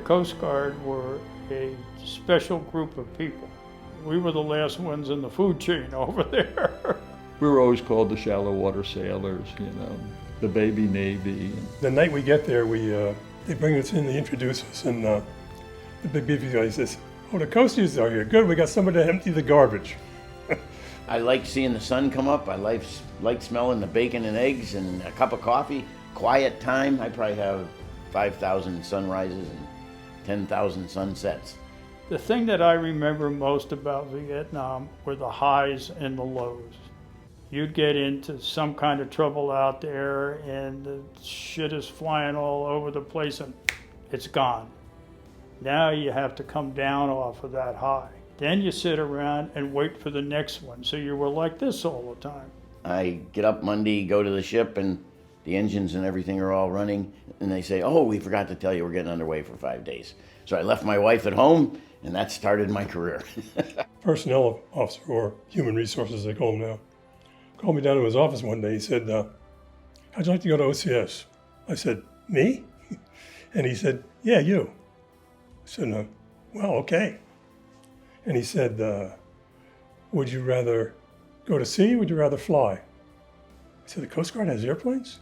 Coast Guard were a special group of people. We were the last ones in the food chain over there. We were always called the shallow water sailors, the baby Navy. The night we get there, they bring us in, they introduce us, and the big beefy guy says, "Oh, the coasters are here. Good, we got somebody to empty the garbage." I like seeing the sun come up. I like smelling the bacon and eggs and a cup of coffee. Quiet time. I probably have 5,000 sunrises and 10,000 sunsets. The thing that I remember most about Vietnam were the highs and the lows. You'd get into some kind of trouble out there and the shit is flying all over the place and it's gone. Now you have to come down off of that high. Then you sit around and wait for the next one. So you were like this all the time. I get up Monday, go to the ship, and the engines and everything are all running. And they say, "Oh, we forgot to tell you we're getting underway for 5 days." So I left my wife at home, and that started my career. Personnel officer, or human resources, they call him now, called me down to his office one day. He said, "How'd you like to go to OCS?" I said, "Me?" And he said, "Yeah, you." I said, "Well, okay." And he said, "Would you rather go to sea or would you rather fly?" I said, "The Coast Guard has airplanes?"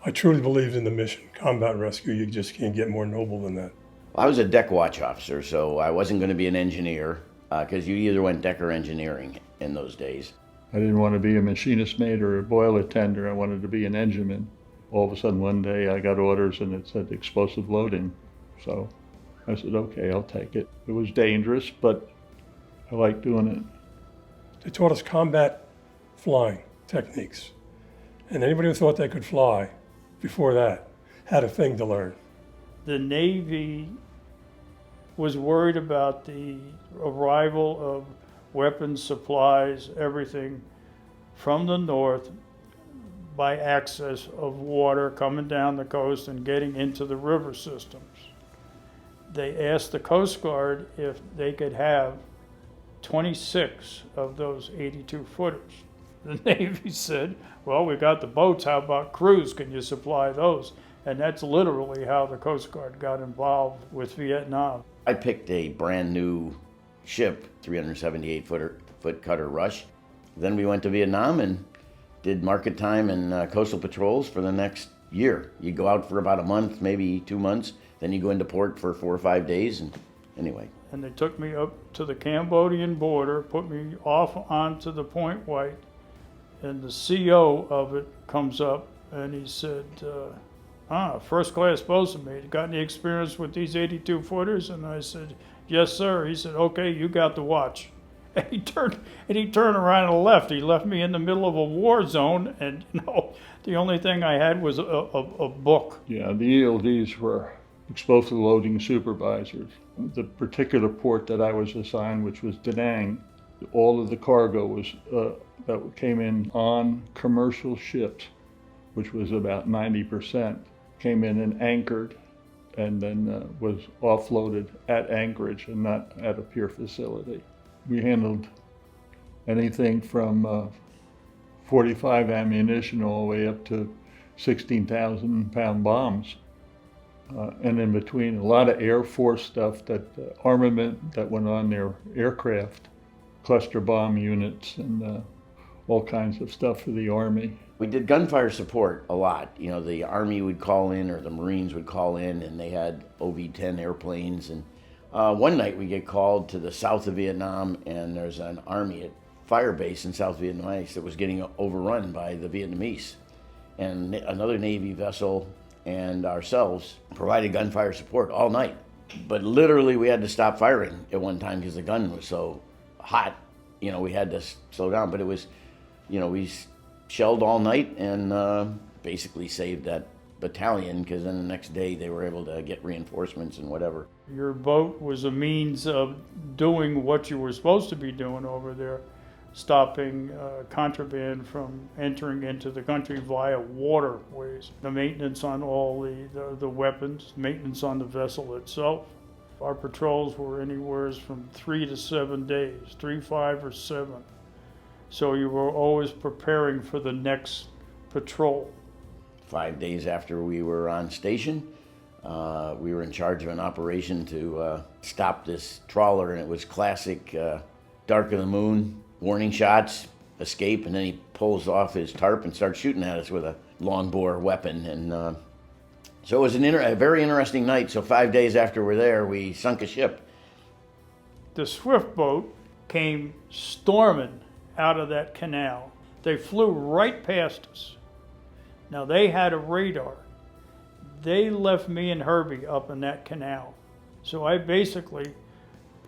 I truly believed in the mission. Combat rescue, you just can't get more noble than that. I was a deck watch officer, so I wasn't going to be an engineer, because you either went deck or engineering in those days. I didn't want to be a machinist mate or a boiler tender. I wanted to be an engineman. All of a sudden one day I got orders and it said explosive loading. So I said, okay, I'll take it. It was dangerous, but I liked doing it. They taught us combat flying techniques. And anybody who thought they could fly before that had a thing to learn. The Navy was worried about the arrival of weapons, supplies, everything from the north by access of water coming down the coast and getting into the river systems. They asked the Coast Guard if they could have 26 of those 82-footers. The Navy said, "Well, we got the boats, how about crews? Can you supply those?" And that's literally how the Coast Guard got involved with Vietnam. I picked a brand new ship, 378-foot cutter Rush. Then we went to Vietnam and did market time and coastal patrols for the next year. You go out for about a month, maybe 2 months, then you go into port for 4 or 5 days, and anyway. And they took me up to the Cambodian border, put me off onto the Point White, and the CO of it comes up and he said, first class bosun mate, got any experience with these 82-footers? And I said, "Yes, sir." He said, "Okay, you got the watch." And he turned around and left. He left me in the middle of a war zone, and the only thing I had was a book. Yeah, the ELDs were explosive loading supervisors. The particular port that I was assigned, which was Da Nang, all of the cargo was that came in on commercial ships, which was about 90%, came in and anchored, and then was offloaded at anchorage and not at a pier facility. We handled anything from 45 ammunition all the way up to 16,000-pound bombs. And in between, a lot of Air Force stuff, armament that went on their aircraft, cluster bomb units, and all kinds of stuff for the Army. We did gunfire support a lot. The Army would call in or the Marines would call in, and they had OV-10 airplanes. And one night we get called to the south of Vietnam, and there's an Army fire base in South Vietnamese that was getting overrun by the Vietnamese. And another Navy vessel and ourselves provided gunfire support all night. But literally we had to stop firing at one time because the gun was so hot. We had to slow down. But it was, we shelled all night and basically saved that battalion, because then the next day they were able to get reinforcements and whatever. Your boat was a means of doing what you were supposed to be doing over there, stopping contraband from entering into the country via waterways. The maintenance on all the weapons, maintenance on the vessel itself. Our patrols were anywhere from 3 to 7 days, 3, 5, or 7. So you were always preparing for the next patrol. 5 days after we were on station, We were in charge of an operation to stop this trawler, and it was classic Dark of the Moon, warning shots, escape, and then he pulls off his tarp and starts shooting at us with a long-bore weapon. And so it was a very interesting night. So 5 days after we're there, we sunk a ship. The swift boat came storming out of that canal. They flew right past us. Now they had a radar. They left me and Herbie up in that canal. So I basically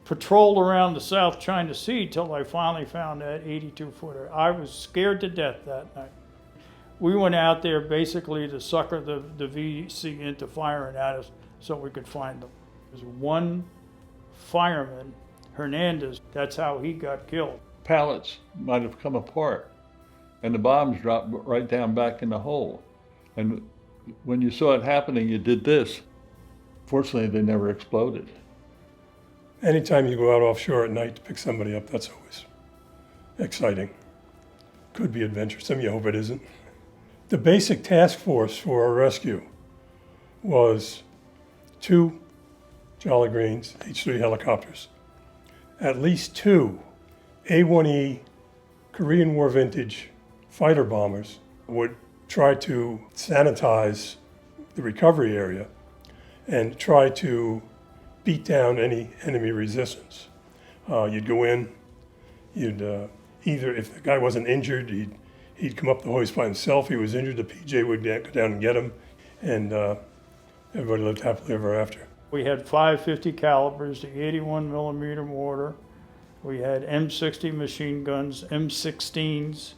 patrolled around the South China Sea till I finally found that 82-footer. I was scared to death that night. We went out there basically to sucker the VC into firing at us so we could find them. There's one fireman, Hernandez, that's how he got killed. Pallets might have come apart, and the bombs dropped right down back in the hole. And when you saw it happening, you did this. Fortunately, they never exploded. Anytime you go out offshore at night to pick somebody up, that's always exciting. Could be adventuresome, you hope it isn't. The basic task force for our rescue was 2 Jolly Greens H-3 helicopters, at least 2 A-1E Korean War vintage fighter bombers would try to sanitize the recovery area and try to beat down any enemy resistance. You'd go in, you'd either, if the guy wasn't injured, he'd come up the hoist by himself. He was injured, the PJ would go down and get him, and everybody lived happily ever after. We had 550 calibers, the 81 millimeter mortar. We had M60 machine guns, M16s,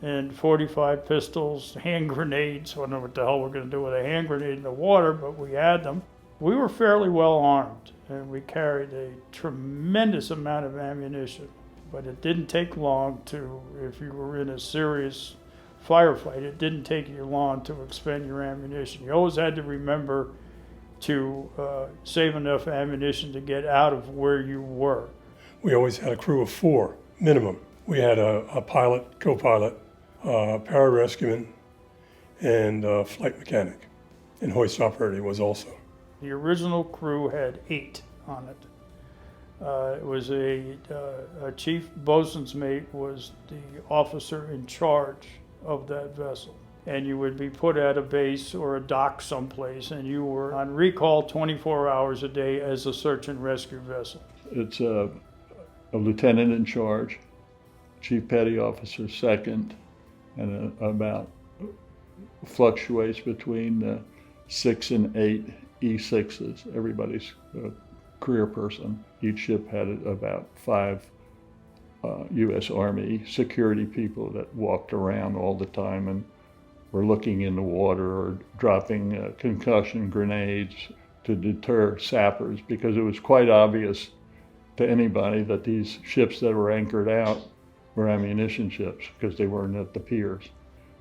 and 45 pistols, hand grenades. I don't know what the hell we're going to do with a hand grenade in the water, but we had them. We were fairly well armed, and we carried a tremendous amount of ammunition. But it didn't take long to, if you were in a serious firefight, it didn't take you long to expend your ammunition. You always had to remember to save enough ammunition to get out of where you were. We always had a crew of 4, minimum. We had a pilot, co-pilot, pararescueman, and a flight mechanic. And hoist operator was also. The original crew had 8 on it. It was a chief bosun's mate was the officer in charge of that vessel. And you would be put at a base or a dock someplace, and you were on recall 24 hours a day as a search and rescue vessel. It's a lieutenant in charge, chief petty officer second, and about fluctuates between 6 and 8 E6s. Everybody's a career person. Each ship had about 5 U.S. Army security people that walked around all the time and were looking in the water or dropping concussion grenades to deter sappers, because it was quite obvious to anybody that these ships that were anchored out were ammunition ships because they weren't at the piers.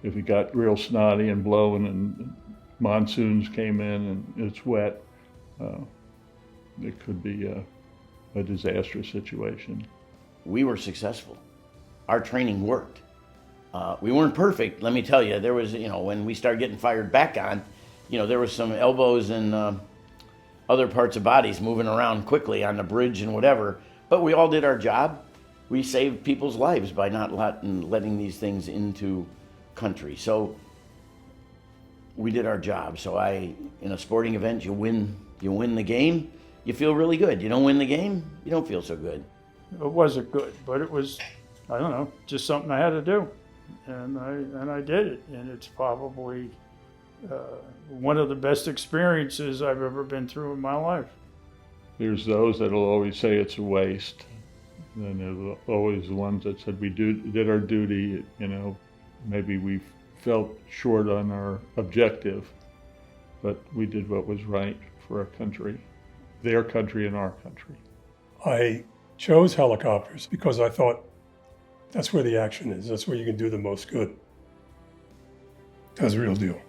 If it got real snotty and blowing and monsoons came in and it's wet, it could be a disastrous situation. We were successful. Our training worked. We weren't perfect, let me tell you. There was, when we started getting fired back on, there was some elbows and other parts of bodies moving around quickly on the bridge and whatever. But we all did our job. We saved people's lives by not letting these things into country. So we did our job. So in a sporting event, you win the game, you feel really good. You don't win the game, you don't feel so good. It wasn't good, but it was, I don't know, just something I had to do. And I did it. And it's probably one of the best experiences I've ever been through in my life. There's those that'll always say it's a waste. And there's always the ones that said we did our duty, maybe we felt short on our objective, but we did what was right for our country, their country and our country. I chose helicopters because I thought that's where the action is. That's where you can do the most good. That's the real deal.